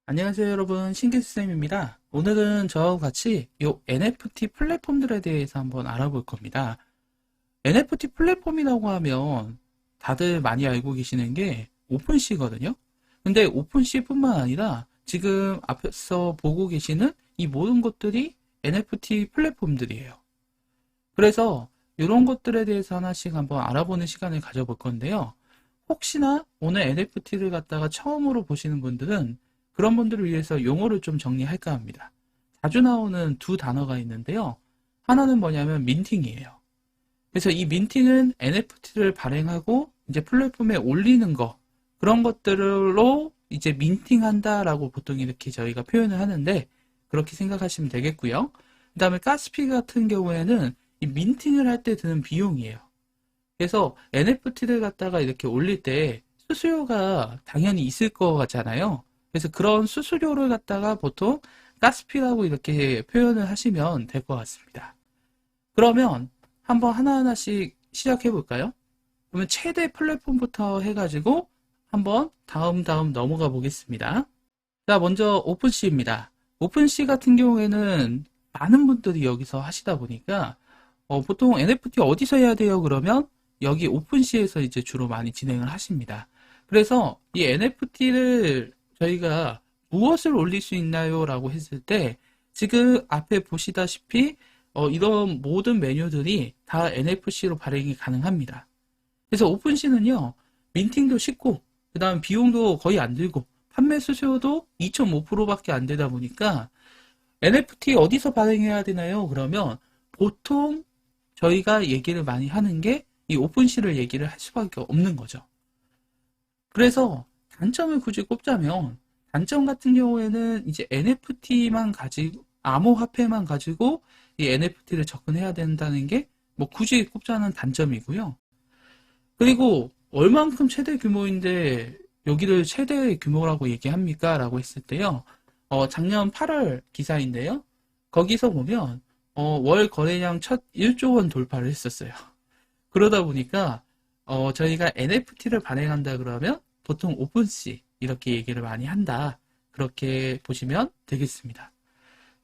안녕하세요 여러분, 신기수쌤입니다. 오늘은 저와 같이 이 NFT 플랫폼들에 대해서 한번 알아볼 겁니다. NFT 플랫폼이라고 하면 다들 많이 알고 계시는 게 오픈시거든요. 근데 오픈시뿐만 아니라 지금 앞에서 보고 계시는 이 모든 것들이 NFT 플랫폼들이에요. 그래서 이런 것들에 대해서 하나씩 한번 알아보는 시간을 가져볼 건데요. 혹시나 오늘 NFT를 갖다가 처음으로 보시는 분들은 그런 분들을 위해서 용어를 좀 정리할까 합니다. 자주 나오는 두 단어가 있는데요. 하나는 뭐냐면 민팅이에요. 그래서 이 민팅은 NFT를 발행하고 이제 플랫폼에 올리는 거, 그런 것들로 이제 민팅한다라고 보통 이렇게 저희가 표현을 하는데 그렇게 생각하시면 되겠고요. 그 다음에 가스피 같은 경우에는 이 민팅을 할 때 드는 비용이에요. 그래서 NFT를 갖다가 이렇게 올릴 때 수수료가 당연히 있을 거 같잖아요. 그래서 그런 수수료를 갖다가 보통 가스피라고 이렇게 표현을 하시면 될 것 같습니다. 그러면 한번 하나하나씩 시작해 볼까요? 그러면 최대 플랫폼부터 해가지고 한번 다음 넘어가 보겠습니다. 자, 먼저 오픈시입니다. 오픈시 같은 경우에는 많은 분들이 여기서 하시다 보니까 보통 NFT 어디서 해야 돼요? 그러면 여기 오픈시에서 이제 주로 많이 진행을 하십니다. 그래서 이 NFT를 저희가 무엇을 올릴 수 있나요? 라고 했을 때 지금 앞에 보시다시피 이런 모든 메뉴들이 다 NFC로 발행이 가능합니다. 그래서 오픈시는요, 민팅도 쉽고 그 다음 비용도 거의 안 들고 판매 수수료도 2.5%밖에 안 되다 보니까 NFT 어디서 발행해야 되나요? 그러면 보통 저희가 얘기를 많이 하는 게 이 오픈시를 얘기를 할 수밖에 없는 거죠. 그래서 단점을 굳이 꼽자면 단점 같은 경우에는 이제 NFT만 가지고 암호화폐만 가지고 이 NFT를 접근해야 된다는 게 뭐 굳이 꼽자는 단점이고요. 그리고 얼만큼 최대 규모인데 여기를 최대 규모라고 얘기합니까? 라고 했을 때요. 작년 8월 기사인데요. 거기서 보면 월 거래량 첫 1조 원 돌파를 했었어요. 그러다 보니까 저희가 NFT를 발행한다 그러면 보통 오픈시 이렇게 얘기를 많이 한다. 그렇게 보시면 되겠습니다.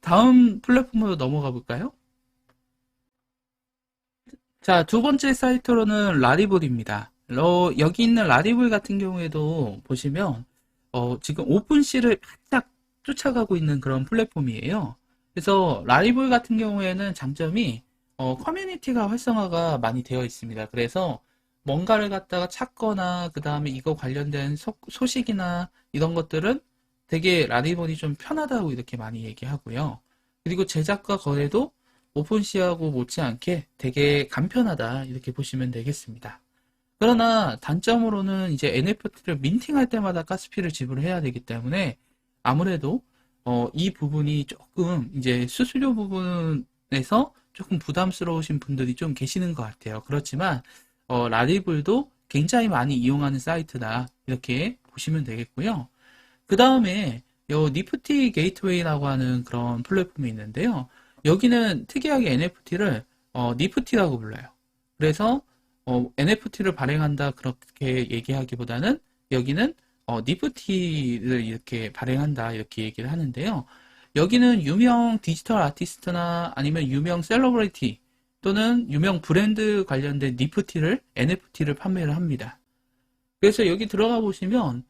다음 플랫폼으로 넘어가 볼까요? 자, 두 번째 사이트로는 라리블입니다. 여기 있는 라리블 같은 경우에도 보시면 지금 오픈시를 바짝 쫓아가고 있는 그런 플랫폼이에요. 그래서 라리블 같은 경우에는 장점이 커뮤니티가 활성화가 많이 되어 있습니다. 그래서 뭔가를 갖다가 찾거나 그 다음에 이거 관련된 소식이나 이런 것들은 되게 라리블이 좀 편하다고 이렇게 많이 얘기하고요. 그리고 제작과 거래도 오픈시하고 못지않게 되게 간편하다 이렇게 보시면 되겠습니다. 그러나 단점으로는 이제 NFT를 민팅할 때마다 가스피를 지불해야 되기 때문에 아무래도 이 부분이 조금 이제 수수료 부분에서 조금 부담스러우신 분들이 좀 계시는 것 같아요. 그렇지만 라리블도 굉장히 많이 이용하는 사이트다 이렇게 보시면 되겠고요. 그 다음에 요 니프티 게이트웨이라고 하는 그런 플랫폼이 있는데요. 여기는 특이하게 NFT를 니프티라고 불러요. 그래서 NFT를 발행한다 그렇게 얘기하기보다는 여기는 니프티를 이렇게 발행한다 이렇게 얘기를 하는데요. 여기는 유명 디지털 아티스트나 아니면 유명 셀러브리티 또는 유명 브랜드 관련된 니프티를 NFT를 판매를 합니다. 그래서 여기 들어가 보시면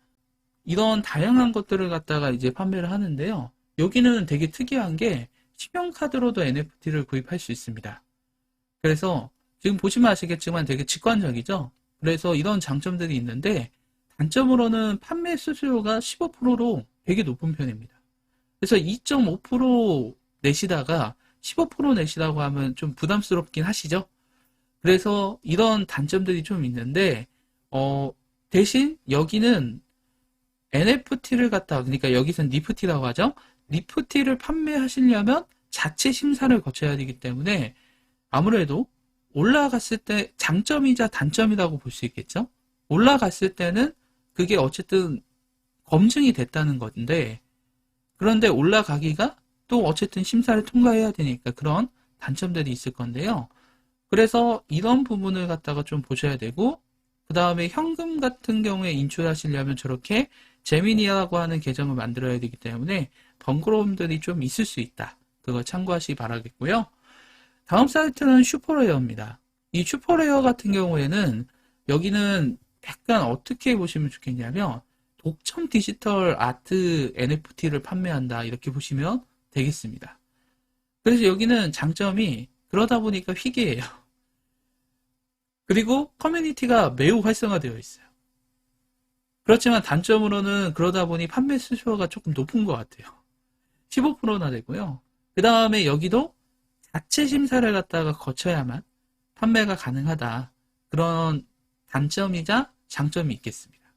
이런 다양한 것들을 갖다가 이제 판매를 하는데요. 여기는 되게 특이한 게 신용카드로도 NFT를 구입할 수 있습니다. 그래서 지금 보시면 아시겠지만 되게 직관적이죠. 그래서 이런 장점들이 있는데 단점으로는 판매 수수료가 15%로 되게 높은 편입니다. 그래서 2.5% 내시다가 15% 내시라고 하면 좀 부담스럽긴 하시죠. 그래서 이런 단점들이 좀 있는데 대신 여기는 NFT를 갖다가 그러니까 여기선 니프티라고 하죠. 니프티를 판매하시려면 자체 심사를 거쳐야 되기 때문에 아무래도 올라갔을 때 장점이자 단점이라고 볼 수 있겠죠. 올라갔을 때는 그게 어쨌든 검증이 됐다는 건데 그런데 올라가기가 또 어쨌든 심사를 통과해야 되니까 그런 단점들이 있을 건데요. 그래서 이런 부분을 갖다가 좀 보셔야 되고 그 다음에 현금 같은 경우에 인출하시려면 저렇게 제미니라고 하는 계정을 만들어야 되기 때문에 번거로움들이 좀 있을 수 있다. 그거 참고하시기 바라겠고요. 다음 사이트는 슈퍼레어입니다. 이 슈퍼레어 같은 경우에는 여기는 약간 어떻게 보시면 좋겠냐면 독점 디지털 아트 NFT를 판매한다 이렇게 보시면 되겠습니다. 그래서 여기는 장점이 그러다 보니까 희귀해요. 그리고 커뮤니티가 매우 활성화되어 있어요. 그렇지만 단점으로는 그러다 보니 판매 수수료가 조금 높은 것 같아요. 15%나 되고요. 그 다음에 여기도 자체 심사를 갖다가 거쳐야만 판매가 가능하다. 그런 단점이자 장점이 있겠습니다.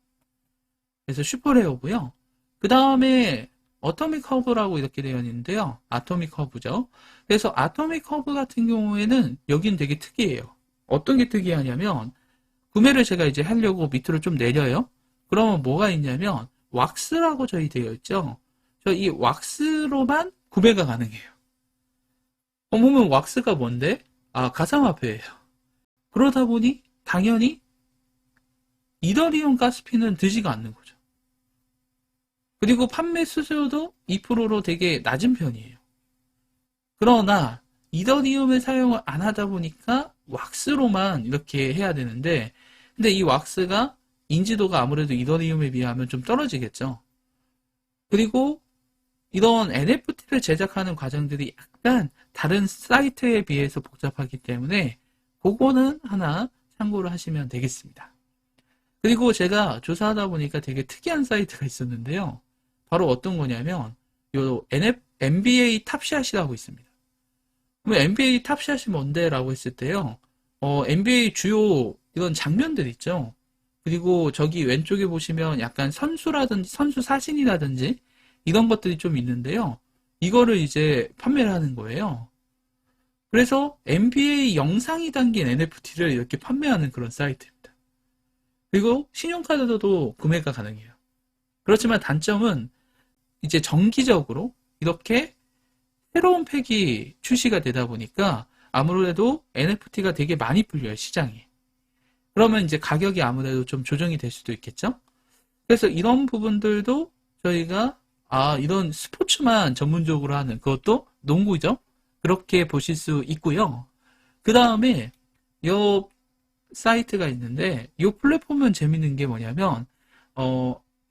그래서 슈퍼레어고요. 그 다음에 어토믹 허브라고 이렇게 되어 있는데요. 아토믹 허브죠. 그래서 아토믹 허브 같은 경우에는 여긴 되게 특이해요. 어떤 게 특이하냐면 구매를 제가 이제 하려고 밑으로 좀 내려요. 그러면 뭐가 있냐면 왁스라고 저희 되어 있죠. 저 이 왁스로만 구매가 가능해요. 보면 왁스가 뭔데? 아, 가상화폐예요. 그러다 보니 당연히 이더리움 가스피는 되지가 않는 거죠. 그리고 판매 수수료도 2%로 되게 낮은 편이에요. 그러나 이더리움을 사용을 안 하다 보니까 왁스로만 이렇게 해야 되는데, 근데 이 왁스가 인지도가 아무래도 이더리움에 비하면 좀 떨어지겠죠. 그리고 이런 NFT를 제작하는 과정들이 약간 다른 사이트에 비해서 복잡하기 때문에 그거는 하나 참고를 하시면 되겠습니다. 그리고 제가 조사하다 보니까 되게 특이한 사이트가 있었는데요. 바로 어떤 거냐면 요 NBA 탑샷이라고 있습니다. 그럼 NBA 탑샷이 뭔데? 라고 했을 때요. NBA 주요 이런 장면들 있죠. 그리고 저기 왼쪽에 보시면 약간 선수라든지 선수 사진이라든지 이런 것들이 좀 있는데요. 이거를 이제 판매를 하는 거예요. 그래서 NBA 영상이 담긴 NFT를 이렇게 판매하는 그런 사이트입니다. 그리고 신용카드도 구매가 가능해요. 그렇지만 단점은 이제 정기적으로 이렇게 새로운 팩이 출시가 되다 보니까 아무래도 NFT가 되게 많이 풀려요, 시장에. 그러면 이제 가격이 아무래도 좀 조정이 될 수도 있겠죠? 그래서 이런 부분들도 저희가 이런 스포츠만 전문적으로 하는 그것도 농구죠? 그렇게 보실 수 있고요. 그 다음에 이 사이트가 있는데 이 플랫폼은 재밌는 게 뭐냐면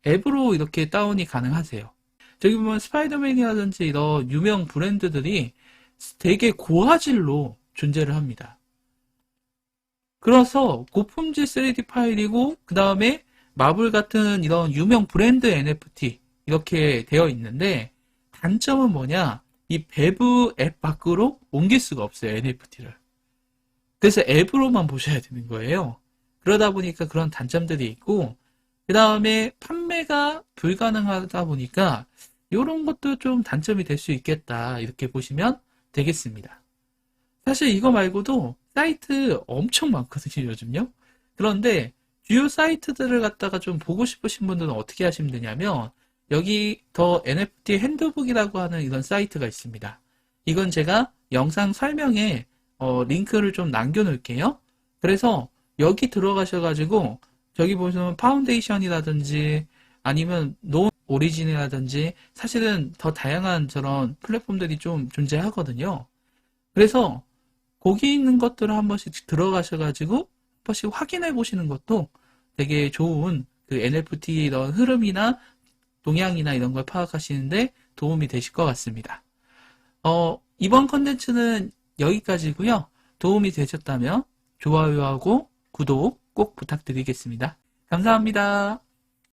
앱으로 이렇게 다운이 가능하세요. 저기 보면 스파이더맨이라든지 이런 유명 브랜드들이 되게 고화질로 존재를 합니다. 그래서 고품질 3D 파일이고 그 다음에 마블 같은 이런 유명 브랜드 NFT 이렇게 되어 있는데 단점은 뭐냐? 이 배브 앱 밖으로 옮길 수가 없어요, NFT를. 그래서 앱으로만 보셔야 되는 거예요. 그러다 보니까 그런 단점들이 있고 그 다음에 판매가 불가능하다 보니까 이런 것도 좀 단점이 될 수 있겠다 이렇게 보시면 되겠습니다. 사실 이거 말고도 사이트 엄청 많거든요, 요즘요. 그런데 주요 사이트들을 갖다가 좀 보고 싶으신 분들은 어떻게 하시면 되냐면 여기 더 NFT 핸드북이라고 하는 이런 사이트가 있습니다. 이건 제가 영상 설명에 링크를 좀 남겨놓을게요. 그래서 여기 들어가셔가지고 저기 보시면 파운데이션이라든지 아니면 논 오리진이라든지 사실은 더 다양한 저런 플랫폼들이 좀 존재하거든요. 그래서 거기 있는 것들을 한 번씩 들어가셔가지고 한 번씩 확인해 보시는 것도 되게 좋은 그 NFT 이런 흐름이나 동향이나 이런 걸 파악하시는데 도움이 되실 것 같습니다. 이번 컨텐츠는 여기까지고요. 도움이 되셨다면 좋아요하고 구독 꼭 부탁드리겠습니다. 감사합니다.